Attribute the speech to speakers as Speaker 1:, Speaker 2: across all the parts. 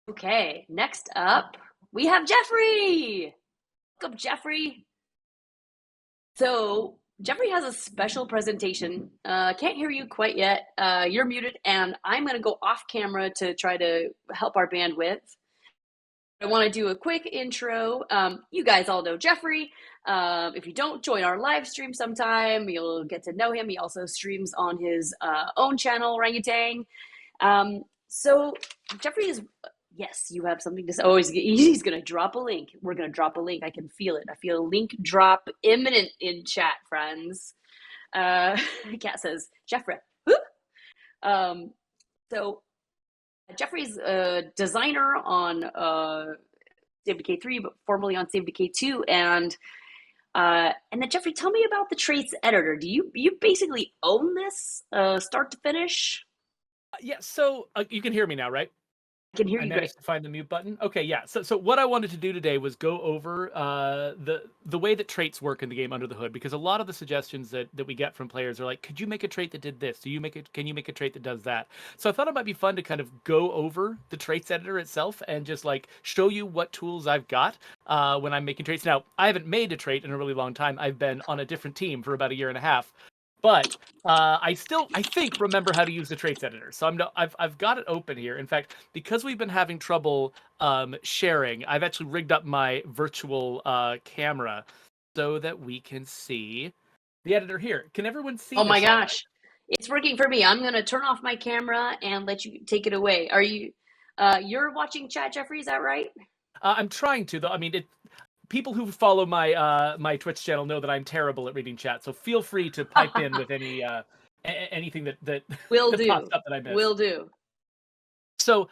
Speaker 1: Okay, next up, we have Jeffrey. Welcome, Jeffrey. So, Jeffrey has a special presentation. Can't hear you quite yet. You're muted, and I'm going to go off camera to try to help our bandwidth. I want to do a quick intro. You guys all know Jeffrey. If you don't, join our live stream sometime. You'll get to know him. He also streams on his own channel, Orangutan. So Jeffrey is, yes, you have something to say. Oh, he's going to drop a link. We're going to drop a link. I can feel it. I feel a link drop imminent in chat, friends. Cat says, Jeffrey. So Jeffrey's a designer on State of Decay 3, but formerly on State of Decay 2. And then Jeffrey, tell me about the traits editor. Do you basically own this start to finish?
Speaker 2: Yeah, so you can hear me now, right?
Speaker 1: I can hear
Speaker 2: I
Speaker 1: you
Speaker 2: managed
Speaker 1: great.
Speaker 2: to find the mute button. Okay, yeah. So what I wanted to do today was go over the way that traits work in the game under the hood, because a lot of the suggestions that we get from players are like, could you make a trait that did this? Can you make a trait that does that? So I thought it might be fun to kind of go over the traits editor itself and just like show you what tools I've got when I'm making traits. Now, I haven't made a trait in a really long time. I've been on a different team for about a year and a half. But I think, remember how to use the traits editor. So I've got it open here. In fact, because we've been having trouble sharing, I've actually rigged up my virtual camera so that we can see the editor here. Can everyone see
Speaker 1: Oh my
Speaker 2: this all right?
Speaker 1: gosh, it's working for me. I'm gonna turn off my camera and let you take it away. Are you? You're watching chat, Jeffrey? Is that right?
Speaker 2: I'm trying to, though. I mean, people who follow my my Twitch channel know that I'm terrible at reading chat. So feel free to pipe in with any anything that
Speaker 1: Will
Speaker 2: that pops
Speaker 1: do.
Speaker 2: up that I missed.
Speaker 1: Will do.
Speaker 2: So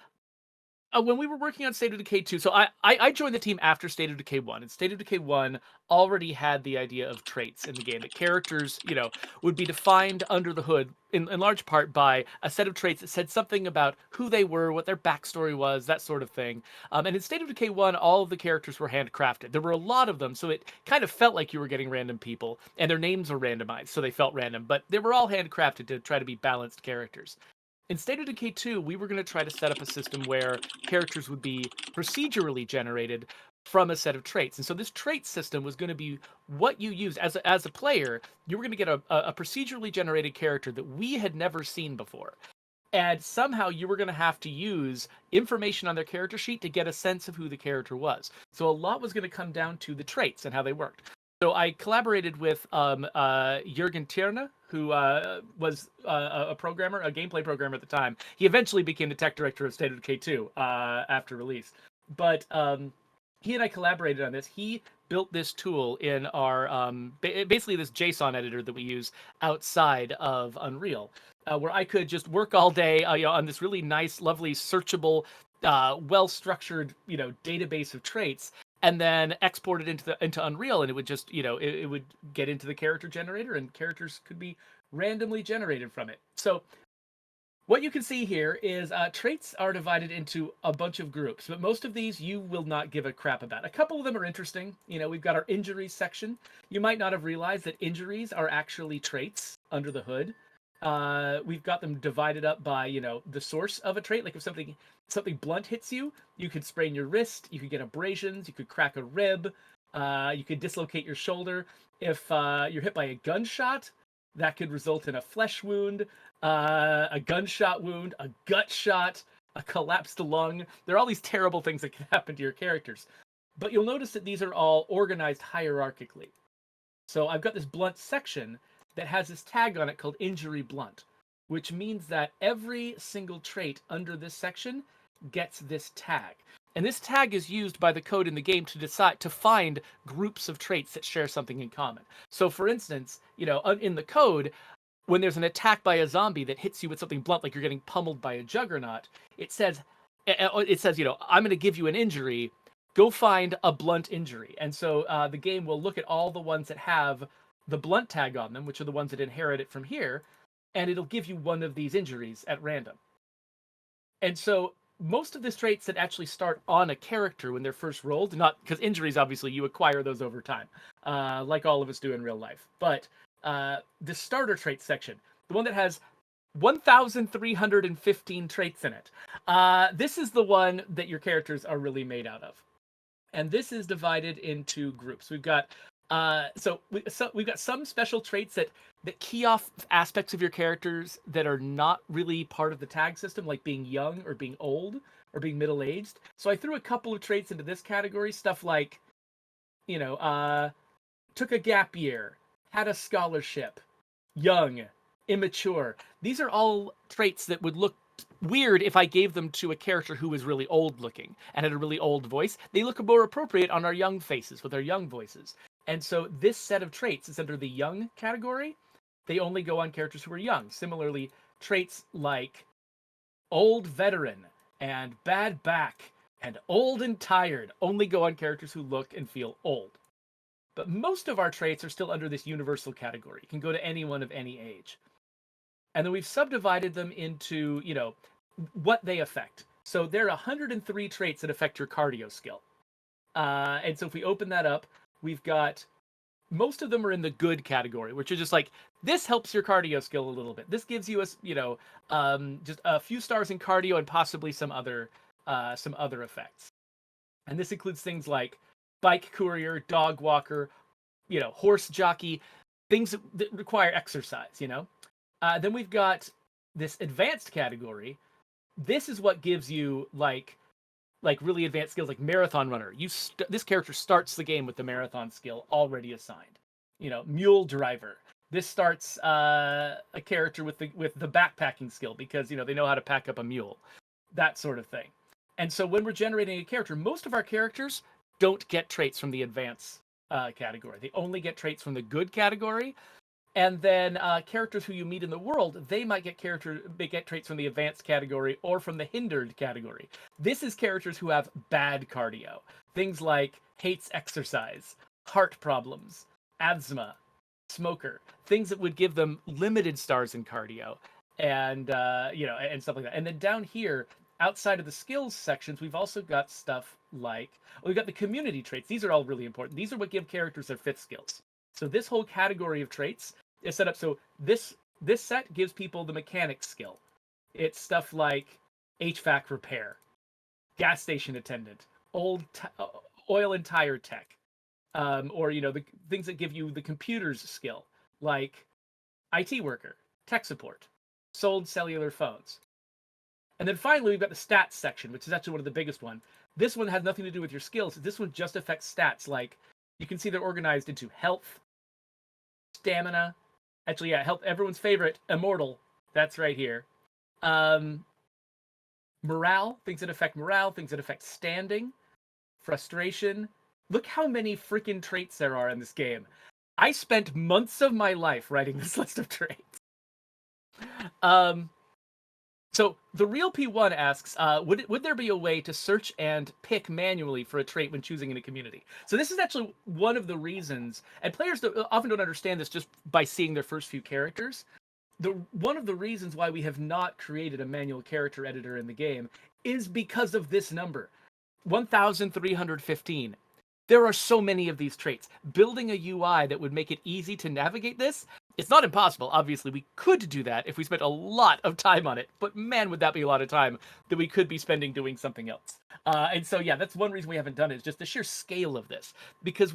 Speaker 2: when we were working on State of Decay 2, so I joined the team after State of Decay 1, and State of Decay 1 already had the idea of traits in the game, that characters, would be defined under the hood in large part by a set of traits that said something about who they were, what their backstory was, that sort of thing. And in State of Decay 1, all of the characters were handcrafted. There were a lot of them, so it kind of felt like you were getting random people, and their names were randomized, so they felt random, but they were all handcrafted to try to be balanced characters. In State of Decay 2, we were going to try to set up a system where characters would be procedurally generated from a set of traits. And so this trait system was going to be what you use as a player. You were going to get a procedurally generated character that we had never seen before. And somehow you were going to have to use information on their character sheet to get a sense of who the character was. So a lot was going to come down to the traits and how they worked. So I collaborated with Jürgen Tierne, who was a programmer, a gameplay programmer at the time. He eventually became the tech director of State of Decay 2 after release. But he and I collaborated on this. He built this tool in our basically this JSON editor that we use outside of Unreal, where I could just work all day on this really nice, lovely, searchable, well-structured database of traits, and then export it into Unreal, and it would just it would get into the character generator, and characters could be randomly generated from it. So what you can see here is traits are divided into a bunch of groups, but most of these you will not give a crap about. A couple of them are interesting. We've got our injuries section. You might not have realized that injuries are actually traits under the hood. We've got them divided up by the source of a trait. Like if something blunt hits you, you could sprain your wrist, you could get abrasions, you could crack a rib, you could dislocate your shoulder. If you're hit by a gunshot, that could result in a flesh wound, a gunshot wound, a gut shot, a collapsed lung. There are all these terrible things that can happen to your characters. But you'll notice that these are all organized hierarchically. So I've got this blunt section that has this tag on it called injury blunt, which means that every single trait under this section gets this tag. And this tag is used by the code in the game to find groups of traits that share something in common. So for instance, in the code, when there's an attack by a zombie that hits you with something blunt, like you're getting pummeled by a juggernaut, it says, I'm going to give you an injury. Go find a blunt injury. And so the game will look at all the ones that have the blunt tag on them, which are the ones that inherit it from here, and it'll give you one of these injuries at random. And so most of the traits that actually start on a character when they're first rolled, not because injuries, obviously, you acquire those over time, like all of us do in real life. But the starter trait section, the one that has 1,315 traits in it. This is the one that your characters are really made out of. And this is divided into groups. We've got we've got some special traits that key off aspects of your characters that are not really part of the tag system, like being young or being old or being middle aged. So I threw a couple of traits into this category, stuff like, took a gap year, had a scholarship, young, immature. These are all traits that would look weird if I gave them to a character who was really old looking and had a really old voice. They look more appropriate on our young faces with our young voices. And so this set of traits is under the young category. They only go on characters who are young. Similarly, traits like old veteran and bad back and old and tired only go on characters who look and feel old. But most of our traits are still under this universal category. It can go to anyone of any age. And then we've subdivided them into, what they affect. So there are 103 traits that affect your cardio skill. And so if we open that up, we've got, most of them are in the good category, which is just like, this helps your cardio skill a little bit. This gives you just a few stars in cardio and possibly some other effects. And this includes things like bike courier, dog walker, horse jockey, things that require exercise, Then we've got this advanced category. This is what gives you like really advanced skills, like marathon runner. This character starts the game with the marathon skill already assigned. Mule driver. This starts a character with the backpacking skill because they know how to pack up a mule, that sort of thing. And so when we're generating a character, most of our characters don't get traits from the advanced category. They only get traits from the good category. And then characters who you meet in the world, they might get traits from the advanced category or from the hindered category. This is characters who have bad cardio. Things like hates exercise, heart problems, asthma, smoker. Things that would give them limited stars in cardio and and stuff like that. And then down here, outside of the skills sections, we've also got stuff like, we've got the community traits. These are all really important. These are what give characters their fifth skills. So this whole category of traits is set up so this set gives people the mechanic skill. It's stuff like HVAC repair, gas station attendant, oil and tire tech, or the things that give you the computer's skill, like IT worker, tech support, sold cellular phones. And then finally, we've got the stats section, which is actually one of the biggest one. This one has nothing to do with your skills. This one just affects stats. Like, you can see they're organized into health, stamina. Actually, yeah, health. Everyone's favorite, immortal. That's right here. Morale, things that affect morale, things that affect standing, frustration. Look how many freaking traits there are in this game. I spent months of my life writing this list of traits. So the real P1 asks, would there be a way to search and pick manually for a trait when choosing in a community? So this is actually one of the reasons, and players often don't understand this just by seeing their first few characters. One of the reasons why we have not created a manual character editor in the game is because of this number, 1,315. There are so many of these traits. Building a UI that would make it easy to navigate this, it's not impossible. Obviously, we could do that if we spent a lot of time on it, but man, would that be a lot of time that we could be spending doing something else. And so, yeah, that's one reason we haven't done it, is just the sheer scale of this. Because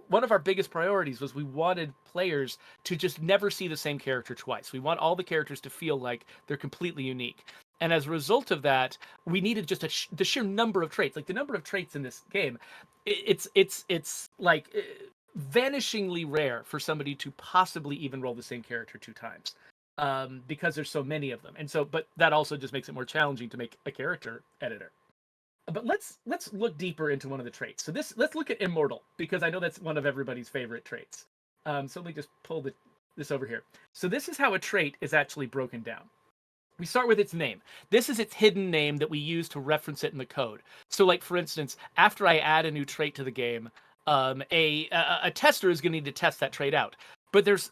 Speaker 2: one of our biggest priorities was we wanted players to just never see the same character twice. We want all the characters to feel like they're completely unique. And as a result of that, we needed just the sheer number of traits. Like, the number of traits in this game, it's like vanishingly rare for somebody to possibly even roll the same character two times, because there's so many of them. And so, but that also just makes it more challenging to make a character editor. But let's look deeper into one of the traits. So let's look at immortal, because I know that's one of everybody's favorite traits. So let me just pull this over here. So this is how a trait is actually broken down. We start with its name. This is its hidden name that we use to reference it in the code. So, like, for instance, after I add a new trait to the game, a tester is going to need to test that trait out. But there's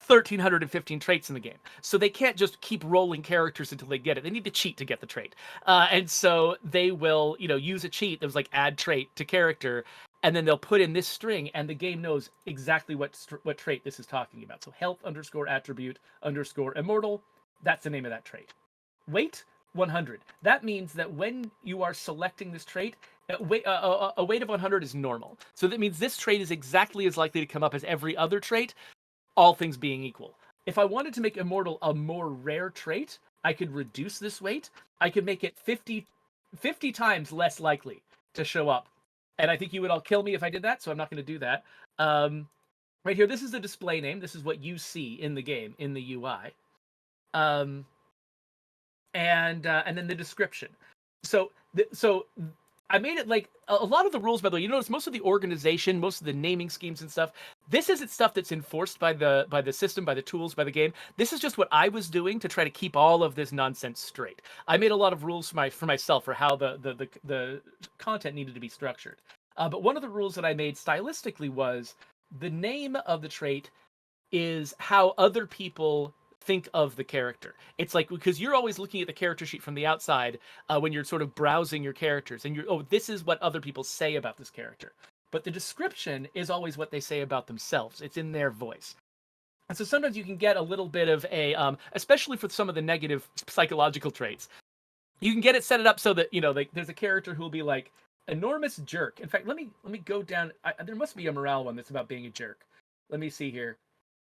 Speaker 2: 1,315 traits in the game, so they can't just keep rolling characters until they get it. They need to cheat to get the trait, and so they will, use a cheat that was like add trait to character, and then they'll put in this string, and the game knows exactly what trait this is talking about. So health _ attribute _ immortal. That's the name of that trait. Weight 100. That means that when you are selecting this trait, a weight of 100 is normal. So that means this trait is exactly as likely to come up as every other trait, all things being equal. If I wanted to make Immortal a more rare trait, I could reduce this weight. I could make it 50 times less likely to show up. And I think you would all kill me if I did that, so I'm not going to do that. Right here, this is the display name. This is what you see in the game, in the UI. And then the description. So I made it like a lot of the rules, by the way. You notice most of the organization, most of the naming schemes and stuff. This isn't stuff that's enforced by the system, by the tools, by the game. This is just what I was doing to try to keep all of this nonsense straight. I made a lot of rules for myself for how the content needed to be structured. But one of the rules that I made stylistically was the name of the trait is how other people think of the character. It's like, because you're always looking at the character sheet from the outside when you're sort of browsing your characters, and this is what other people say about this character. But the description is always what they say about themselves. It's in their voice. And so sometimes you can get a little bit of a, especially for some of the negative psychological traits, you can get it set it up so that, like there's a character who will be like, enormous jerk. In fact, let me go down. There must be a morale one that's about being a jerk. Let me see here.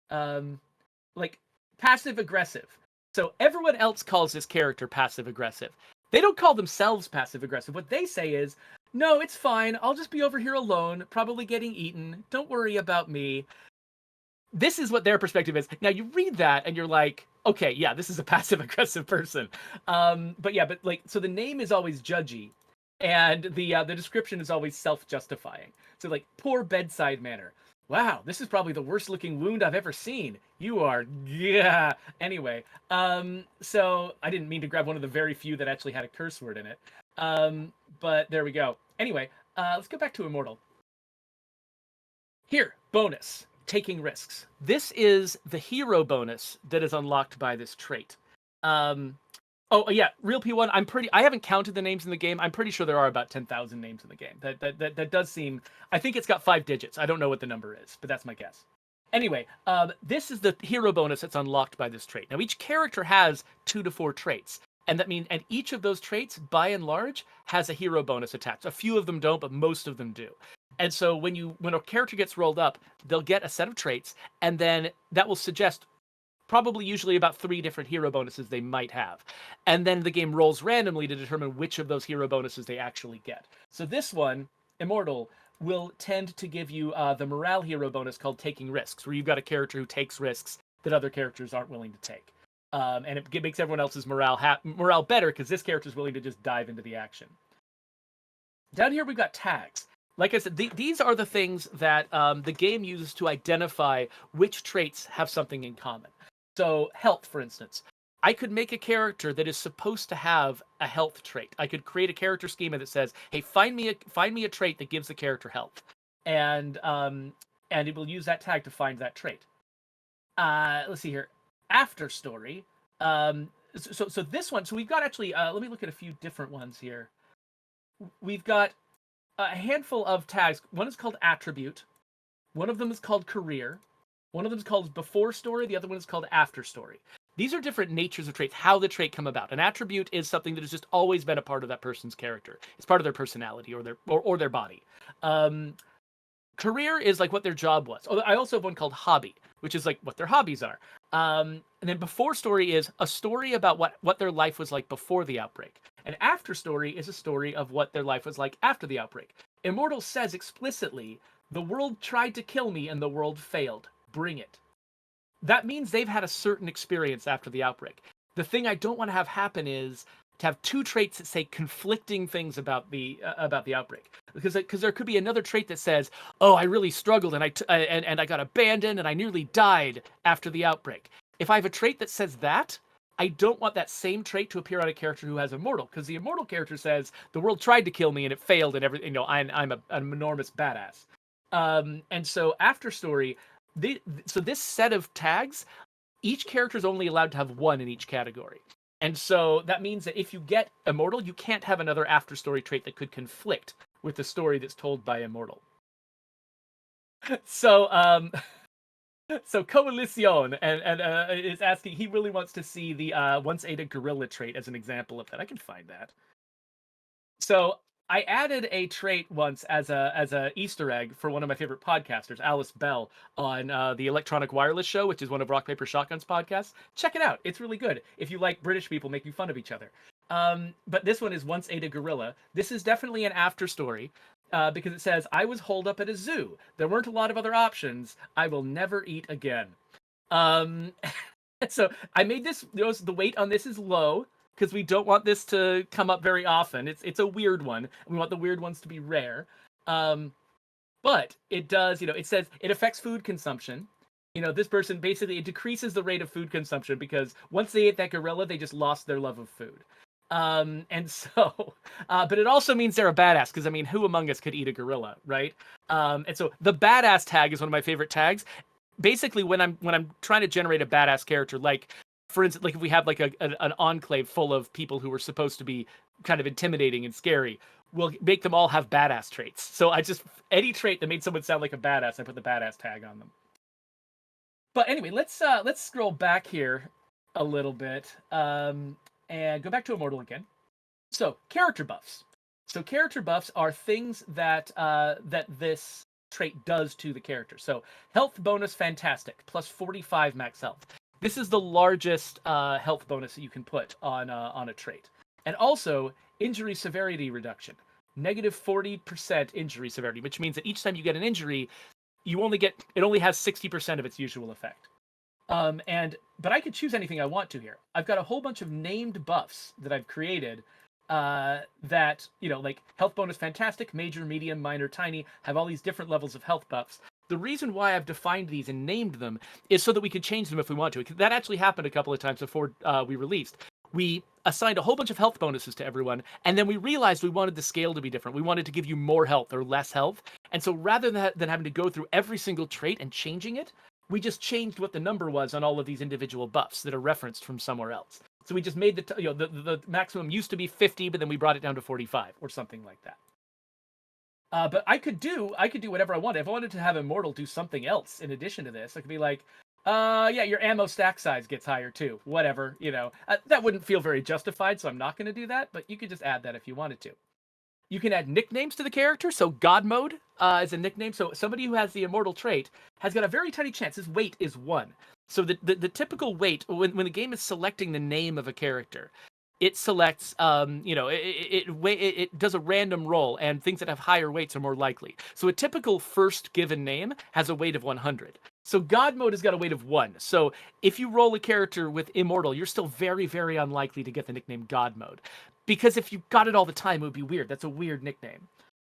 Speaker 2: Like passive aggressive. So everyone else calls this character passive aggressive. They don't call themselves passive aggressive. What they say is, no, it's fine. I'll just be over here alone, probably getting eaten. Don't worry about me. This is what their perspective is. Now you read that and you're like, okay, yeah, this is a passive aggressive person. But so the name is always judgy, and the description is always self-justifying. So like, poor bedside manner. Wow, this is probably the worst looking wound I've ever seen. You are, yeah. Anyway, so I didn't mean to grab one of the very few that actually had a curse word in it. But there we go. Anyway, let's go back to Immortal. Here, bonus, taking risks. This is the hero bonus that is unlocked by this trait. Oh yeah, real P1. I haven't counted the names in the game. I'm pretty sure there are about 10,000 names in the game. That does seem. I think it's got 5 digits. I don't know what the number is, but that's my guess. Anyway, this is the hero bonus that's unlocked by this trait. Now each character has 2 to 4 traits, and each of those traits, by and large, has a hero bonus attached. A few of them don't, but most of them do. And so when a character gets rolled up, they'll get a set of traits, and then that will suggest probably usually about 3 different hero bonuses they might have. And then the game rolls randomly to determine which of those hero bonuses they actually get. So this one, Immortal, will tend to give you the morale hero bonus called Taking Risks, where you've got a character who takes risks that other characters aren't willing to take. And it makes everyone else's morale better because this character is willing to just dive into the action. Down here we've got tags. Like I said, these are the things that the game uses to identify which traits have something in common. So health, for instance. I could make a character that is supposed to have a health trait. I could create a character schema that says, hey, find me a trait that gives the character health. And it will use that tag to find that trait. Let's see here. After story. So this one, so we've got actually, let me look at a few different ones here. We've got a handful of tags. One is called attribute. One of them is called career. One of them is called before story. The other one is called after story. These are different natures of traits, how the trait come about. An attribute is something that has just always been a part of that person's character. It's part of their personality or their body. Career is like what their job was. I also have one called hobby, which is like what their hobbies are. And then before story is a story about what their life was like before the outbreak. And after story is a story of what their life was like after the outbreak. Immortal says explicitly, the world tried to kill me and the world failed. Bring it. That means they've had a certain experience after the outbreak. The thing I don't want to have happen is to have 2 traits that say conflicting things about the outbreak, because there could be another trait that says, "Oh, I really struggled and I got abandoned and I nearly died after the outbreak." If I have a trait that says that, I don't want that same trait to appear on a character who has Immortal, because the Immortal character says the world tried to kill me and it failed and everything. I'm an enormous badass. And so after story. So this set of tags, each character is only allowed to have 1 in each category. And so that means that if you get Immortal, you can't have another after story trait that could conflict with the story that's told by Immortal. So So Coalition and is asking, he really wants to see the once ate a gorilla trait as an example of that. I can find that. So I added a trait once as a Easter egg for one of my favorite podcasters, Alice Bell, on the Electronic Wireless Show, which is one of Rock Paper Shotgun's podcasts. Check it out; it's really good. If you like British people making fun of each other. But this one is once ate a gorilla. This is definitely an after story. Because it says, I was holed up at a zoo. There weren't a lot of other options. I will never eat again. Um, so I made this, the weight on this is low because we don't want this to come up very often. It's a weird one. We want the weird ones to be rare. But it does, it says it affects food consumption. This person basically, it decreases the rate of food consumption because once they ate that gorilla, they just lost their love of food. And so, but it also means they're a badass because I mean, who among us could eat a gorilla, right? And so the badass tag is one of my favorite tags. Basically, when I'm trying to generate a badass character, like for instance, like if we have like an enclave full of people who are supposed to be kind of intimidating and scary, we'll make them all have badass traits. So I just any trait that made someone sound like a badass, I put the badass tag on them. But anyway, let's scroll back here a little bit. And go back to Immortal again. So character buffs. So character buffs are things that that this trait does to the character. So health bonus, fantastic, plus 45 max health. This is the largest health bonus that you can put on a trait. And also injury severity reduction, negative 40% injury severity, which means that each time you get an injury, it only has 60% of its usual effect. But I could choose anything I want to here. I've got a whole bunch of named buffs that I've created that, like health bonus fantastic, major, medium, minor, tiny, have all these different levels of health buffs. The reason why I've defined these and named them is so that we could change them if we want to. That actually happened a couple of times before we released. We assigned a whole bunch of health bonuses to everyone, and then we realized we wanted the scale to be different. We wanted to give you more health or less health. And so rather than having to go through every single trait and changing it, we just changed what the number was on all of these individual buffs that are referenced from somewhere else. So we just made the maximum used to be 50, but then we brought it down to 45 or something like that. But I could do whatever I wanted. If I wanted to have Immortal do something else in addition to this, I could be like, yeah, your ammo stack size gets higher too. Whatever, that wouldn't feel very justified, so I'm not going to do that. But you could just add that if you wanted to. You can add nicknames to the character. So God Mode is a nickname. So somebody who has the Immortal trait has got a very tiny chance. His weight is 1. So the typical weight, when the game is selecting the name of a character, it selects, it does a random roll, and things that have higher weights are more likely. So a typical first given name has a weight of 100. So God Mode has got a weight of 1. So if you roll a character with Immortal, you're still very, very unlikely to get the nickname God Mode. Because if you got it all the time, it would be weird. That's a weird nickname.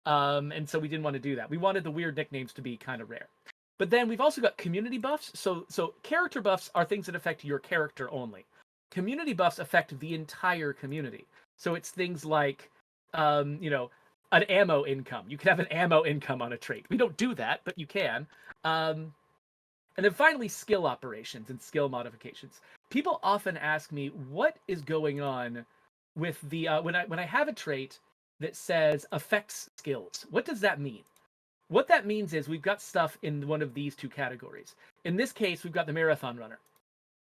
Speaker 2: And so we didn't want to do that. We wanted the weird nicknames to be kind of rare. But then we've also got community buffs. So character buffs are things that affect your character only. Community buffs affect the entire community. So it's things like, an ammo income. You can have an ammo income on a trait. We don't do that, but you can. And then finally, skill operations and skill modifications. People often ask me, what is going on with the when I have a trait that says affects skills? What does that mean? What that means is we've got stuff in one of these two categories. In this case, we've got the marathon runner.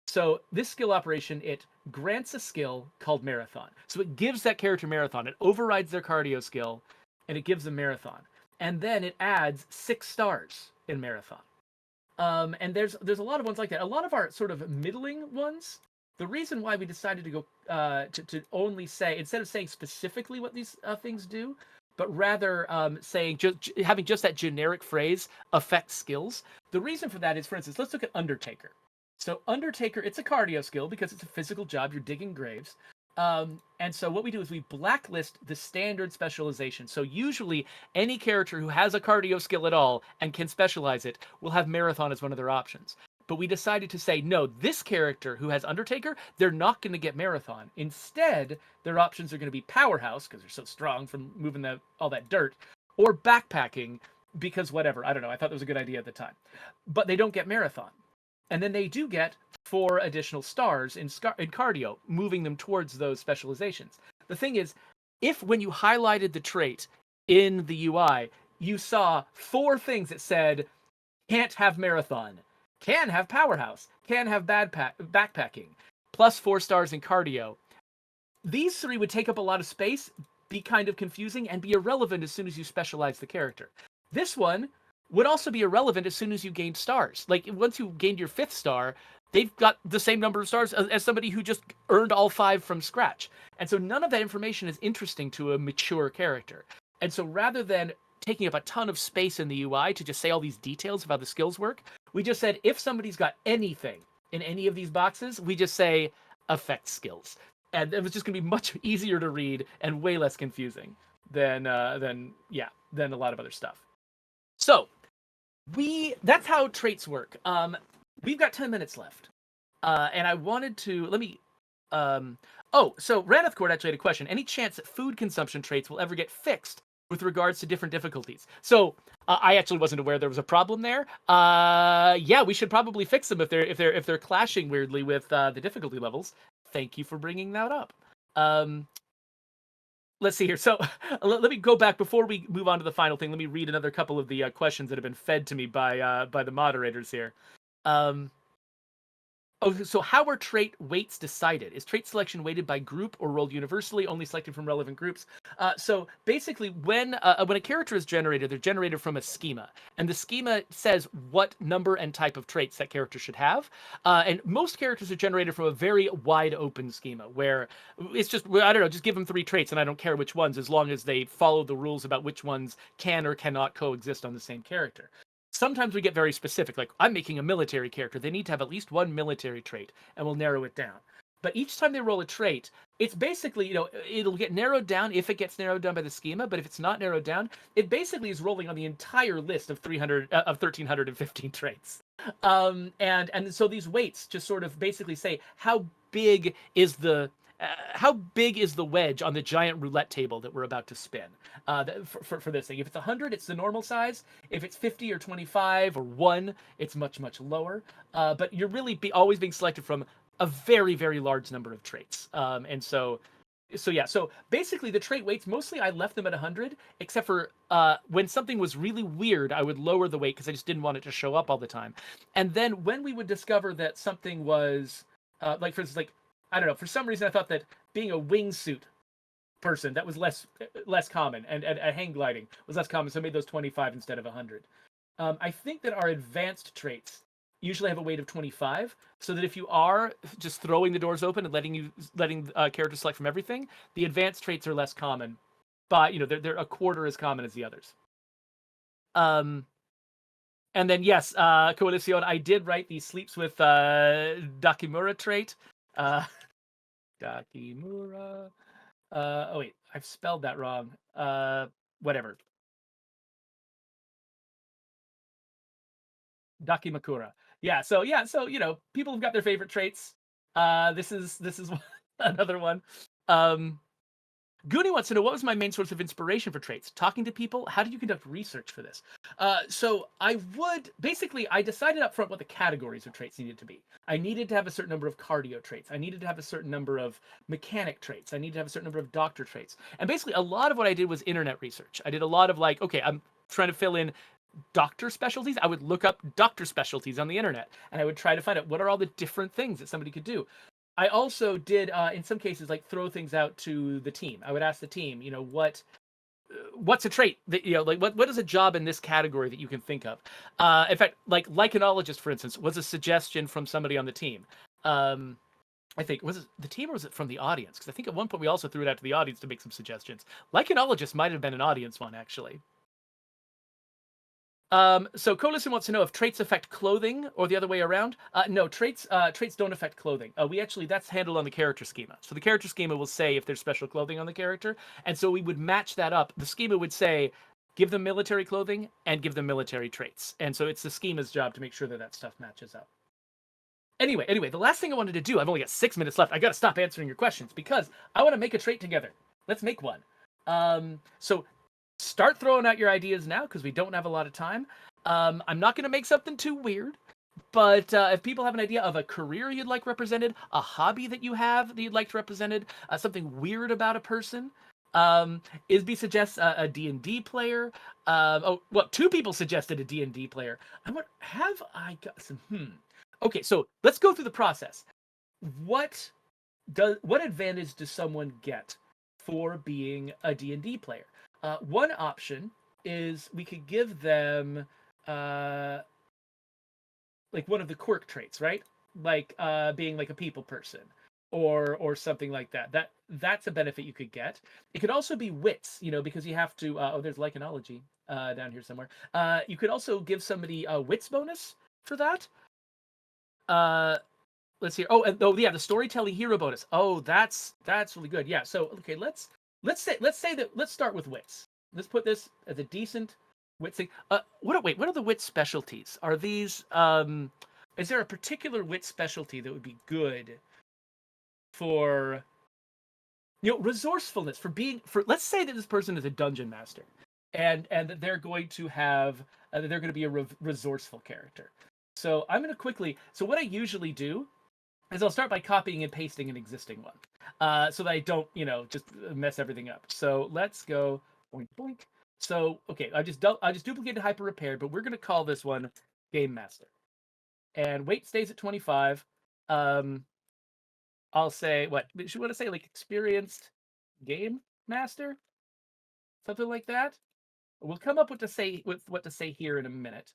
Speaker 2: So this skill operation, it grants a skill called marathon. So it gives that character marathon. It overrides their cardio skill, and it gives them marathon. And then it adds 6 stars in marathon. And there's a lot of ones like that. A lot of our sort of middling ones, the reason why we decided to go to only say, instead of saying specifically what these things do, but rather saying having just that generic phrase, affect skills. The reason for that is, for instance, let's look at Undertaker. So Undertaker, it's a cardio skill because it's a physical job. You're digging graves. And so what we do is we blacklist the standard specialization. So usually any character who has a cardio skill at all and can specialize it will have marathon as one of their options. But we decided to say, no, this character who has Undertaker, they're not going to get marathon. Instead, their options are going to be powerhouse because they're so strong from moving all that dirt, or backpacking because whatever. I don't know. I thought that was a good idea at the time. But they don't get marathon. And then they do get 4 additional stars in cardio, moving them towards those specializations. The thing is, if when you highlighted the trait in the UI, you saw 4 things that said, can't have marathon, can have powerhouse, can have backpacking, plus 4 stars in cardio. These 3 would take up a lot of space, be kind of confusing, and be irrelevant as soon as you specialize the character. This one would also be irrelevant as soon as you gained stars. Like, once you gained your 5th star, they've got the same number of stars as somebody who just earned all 5 from scratch. And so none of that information is interesting to a mature character. And so rather than taking up a ton of space in the UI to just say all these details about the skills work, we just said if somebody's got anything in any of these boxes, we just say affect skills. And it was just going to be much easier to read and way less confusing than a lot of other stuff. So that's how traits work. We've got 10 minutes left, and I wanted to so Raneth Court actually had a question. Any chance that food consumption traits will ever get fixed with regards to different difficulties? So I actually wasn't aware there was a problem there. Yeah, we should probably fix them if they're clashing weirdly with the difficulty levels. Thank you for bringing that up. Let's see here. So let me go back before we move on to the final thing. Let me read another couple of the questions that have been fed to me by the moderators here. So how are trait weights decided? Is trait selection weighted by group or rolled universally, only selected from relevant groups? So basically, when a character is generated, they're generated from a schema. And the schema says what number and type of traits that character should have. And most characters are generated from a very wide open schema, where it's just, I don't know, just give them 3 traits and I don't care which ones, as long as they follow the rules about which ones can or cannot coexist on the same character. Sometimes we get very specific, like I'm making a military character. They need to have at least 1 military trait, and we'll narrow it down. But each time they roll a trait, it's basically, it'll get narrowed down if it gets narrowed down by the schema, but if it's not narrowed down, it basically is rolling on the entire list of 1,315 traits. And so these weights just sort of basically say how big is the wedge on the giant roulette table that we're about to spin for this thing? If it's 100, it's the normal size. If it's 50 or 25 or 1, it's much, much lower. But you're really always being selected from a very, very large number of traits. So basically the trait weights, mostly I left them at 100, except for when something was really weird, I would lower the weight because I just didn't want it to show up all the time. And then when we would discover that something was, like for instance, like, I don't know, for some reason I thought that being a wingsuit person, that was less common, and hang gliding was less common, so I made those 25 instead of 100. I think that our advanced traits usually have a weight of 25, so that if you are just throwing the doors open and letting characters select from everything, the advanced traits are less common, but they're a quarter as common as the others. And then yes, Coalición, I did write the sleeps with Dakimura trait. Dakimura. Oh wait, I've spelled that wrong. Whatever. Dakimakura. Yeah. So people have got their favorite traits. This is another one. Goonie wants to know, what was my main source of inspiration for traits? Talking to people? How did you conduct research for this? So I decided up front what the categories of traits needed to be. I needed to have a certain number of cardio traits. I needed to have a certain number of mechanic traits. I needed to have a certain number of doctor traits. And basically a lot of what I did was internet research. I did a lot of okay, I'm trying to fill in doctor specialties. I would look up doctor specialties on the internet, and I would try to find out what are all the different things that somebody could do. I also did, in some cases, throw things out to the team. I would ask the team, what's a trait that, what is a job in this category that you can think of? In fact, lichenologist, for instance, was a suggestion from somebody on the team. I think, was it the team or was it from the audience? Because I think at one point we also threw it out to the audience to make some suggestions. Lichenologist might have been an audience one, actually. So Colison wants to know if traits affect clothing or the other way around. No, traits don't affect clothing. That's handled on the character schema. So the character schema will say if there's special clothing on the character, and so we would match that up. The schema would say, give them military clothing and give them military traits. And so it's the schema's job to make sure that stuff matches up. Anyway, the last thing I wanted to do, I've only got 6 minutes left. I got to stop answering your questions because I want to make a trait together. Let's make one. So start throwing out your ideas now because we don't have a lot of time. I'm not going to make something too weird, but if people have an idea of a career you'd like represented, a hobby that you have that you'd like represented, something weird about a person, Isby suggests a D&D player. Two people suggested a D&D player. Have I got some? Okay, so let's go through the process. What advantage does someone get for being a D&D player? One option is we could give them like one of the quirk traits, right? Like being like a people person or something like that. That's a benefit you could get. It could also be wits, because you have to. There's lycanology down here somewhere. You could also give somebody a wits bonus for that. Let's see. Yeah, the storytelling hero bonus. Oh, that's really good. Yeah. So okay, let's say that. Let's start with wits. Let's put this as a decent wit thing. What are the wit specialties? Are these is there a particular wit specialty that would be good for resourcefulness, for let's say that this person is a dungeon master and that they're going to have they're going to be a resourceful character. So I'm going to quickly so what I usually do is I'll start by copying and pasting an existing one, so that I don't, just mess everything up. So let's go boink boink. So okay, I just duplicated hyper repaired, but we're gonna call this one Game Master, and weight stays at 25. I'll say what should want to say like experienced Game Master, something like that. We'll come up with what to say here in a minute.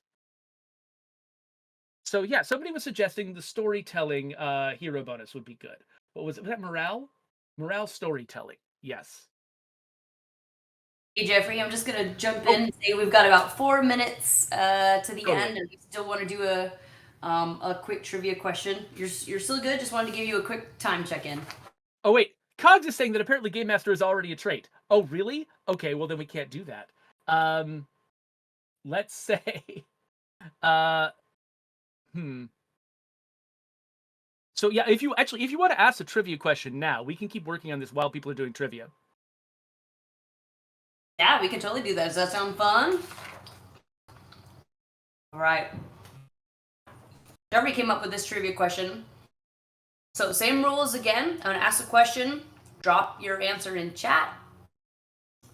Speaker 2: So yeah, somebody was suggesting the storytelling hero bonus would be good. What was it? Was that morale? Morale storytelling. Yes.
Speaker 1: Hey Jeffrey, I'm just gonna jump in and say we've got about 4 minutes to the
Speaker 2: Totally.
Speaker 1: end, and we still want to do a quick trivia question. You're still good. Just wanted to give you a quick time check in.
Speaker 2: Oh wait, Cogs is saying that apparently Game Master is already a trait. Oh really? Okay, well then we can't do that. Let's say, uh, So yeah, if you want to ask a trivia question now, we can keep working on this while people are doing trivia.
Speaker 1: Yeah, we can totally do that. Does that sound fun? All right. Jeffrey came up with this trivia question. So same rules again. I'm gonna ask a question. Drop your answer in chat.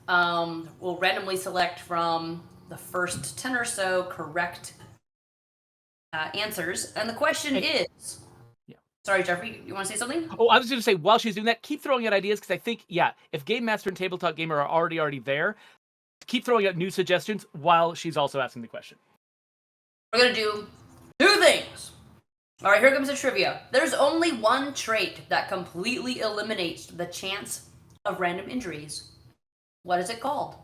Speaker 1: We'll randomly select from the first 10 or so correct answers, and the question is. Yeah. Sorry, Jeffrey, you want to say something?
Speaker 2: Oh, I was going to say, while she's doing that, keep throwing out ideas, because I think, if Game Master and Tabletop Gamer are already there, keep throwing out new suggestions while she's also asking the question.
Speaker 1: We're going to do 2 things. All right, here comes the trivia. There's only one trait that completely eliminates the chance of random injuries. What is it called?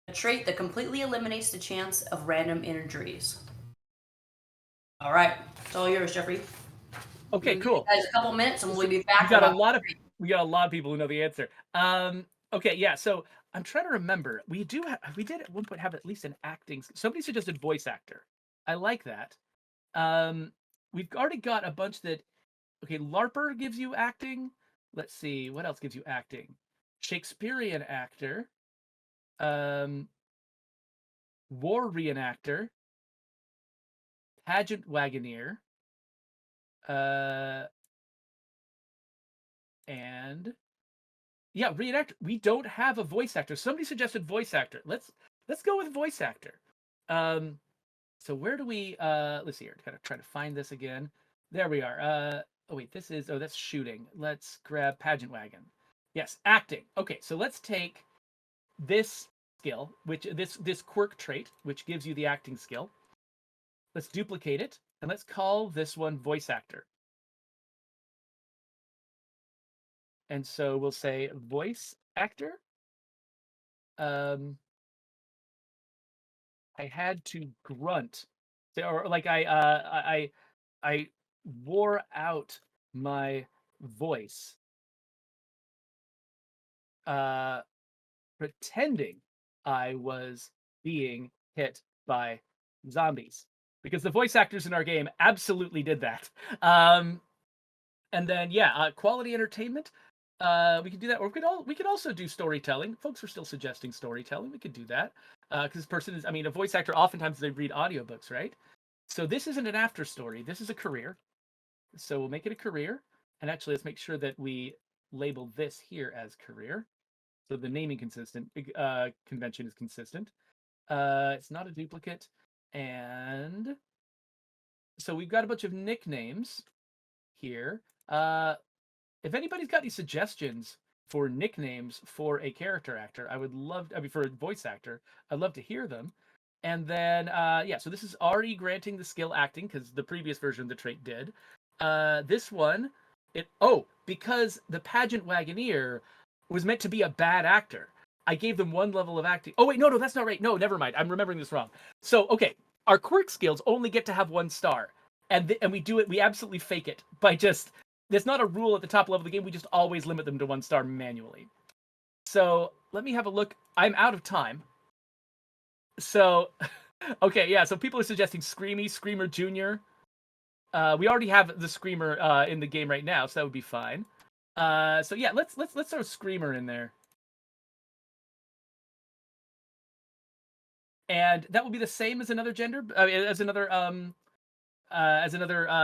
Speaker 1: A trait that completely eliminates the chance of random injuries. All right, it's all yours, Jeffrey.
Speaker 2: Okay, cool.
Speaker 1: Guys, a couple minutes, and we'll be back.
Speaker 2: We got a lot of people who know the answer. Okay, yeah. So I'm trying to remember. We did at one point have at least an acting. Somebody suggested voice actor. I like that. We've already got a bunch that. Okay, LARPer gives you acting. Let's see what else gives you acting. Shakespearean actor. War reenactor. Pageant wagoneer. And yeah, reenactor. We don't have a voice actor. Somebody suggested voice actor. Let's go with voice actor. So where do we let's see here. Gotta try to find this again. There we are. Oh wait, that's shooting. Let's grab pageant wagon. Yes, acting. Okay, so let's take this skill, which this quirk trait, which gives you the acting skill. Let's duplicate it, and let's call this one voice actor. And so we'll say voice actor. I had to grunt, or like I wore out my voice, pretending I was being hit by zombies, because the voice actors in our game absolutely did that. And then quality entertainment. We could do that, or we could also do storytelling. Folks are still suggesting storytelling. We could do that because this person is. I mean, a voice actor oftentimes they read audiobooks, right? So this isn't an after story. This is a career. So we'll make it a career. And actually, let's make sure that we label this here as career. So the naming convention is consistent. It's not a duplicate. And so we've got a bunch of nicknames here. If anybody's got any suggestions for nicknames for a character actor, for a voice actor, I'd love to hear them. And then, so this is already granting the skill acting because the previous version of the trait did. This one, because the pageant wagoneer was meant to be a bad actor, I gave them 1 level of acting. Oh, wait, no, that's not right. No, never mind. I'm remembering this wrong. So, okay, our quirk skills only get to have 1 star. And we absolutely fake it by just, there's not a rule at the top level of the game. We just always limit them to 1 star manually. So let me have a look. I'm out of time. So, okay, yeah. So people are suggesting Screamer Junior. We already have the Screamer in the game right now, so that would be fine. So yeah, let's throw Screamer in there, and that will be the same as another gender, as another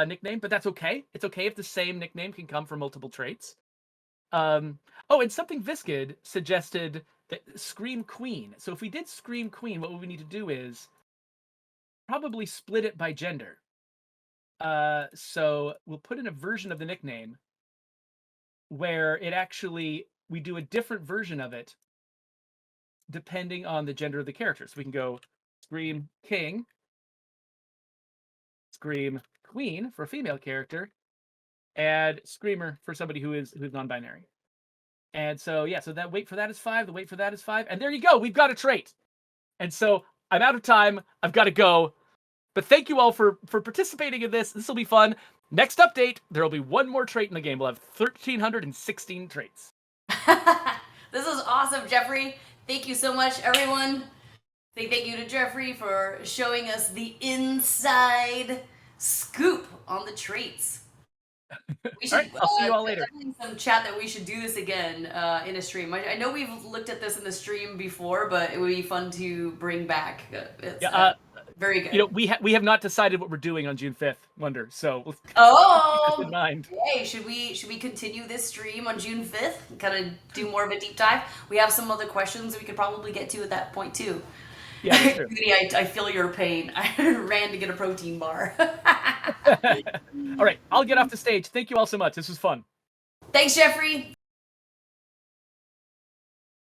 Speaker 2: nickname. But that's okay. It's okay if the same nickname can come from multiple traits. And something Viscid suggested that Scream Queen. So if we did Scream Queen, what we need to do is probably split it by gender. So we'll put in a version of the nickname where we do a different version of it depending on the gender of the character. So we can go Scream King, Scream Queen for a female character, and Screamer for somebody who's non-binary. And so, so that wait for that is 5, the wait for that is 5, and there you go, we've got a trait. And so I'm out of time, I've got to go. But thank you all for participating in this. This will be fun. Next update, there will be 1 more trait in the game. We'll have 1,316 traits.
Speaker 1: This is awesome, Jeffrey. Thank you so much, everyone. Thank you to Jeffrey for showing us the inside scoop on the traits. We should,
Speaker 2: all right, I'll see you all later.
Speaker 1: In some chat that we should do this again in a stream. I know we've looked at this in the stream before, but it would be fun to bring back. It's, very good.
Speaker 2: You know, we have not decided what we're doing on June 5th, Wonder. So keep this in mind.
Speaker 1: Hey, should we continue this stream on June 5th? Kind of do more of a deep dive. We have some other questions we could probably get to at that point too.
Speaker 2: Yeah, that's true.
Speaker 1: I feel your pain. I ran to get a protein bar.
Speaker 2: All right, I'll get off the stage. Thank you all so much. This was fun.
Speaker 1: Thanks, Jeffrey.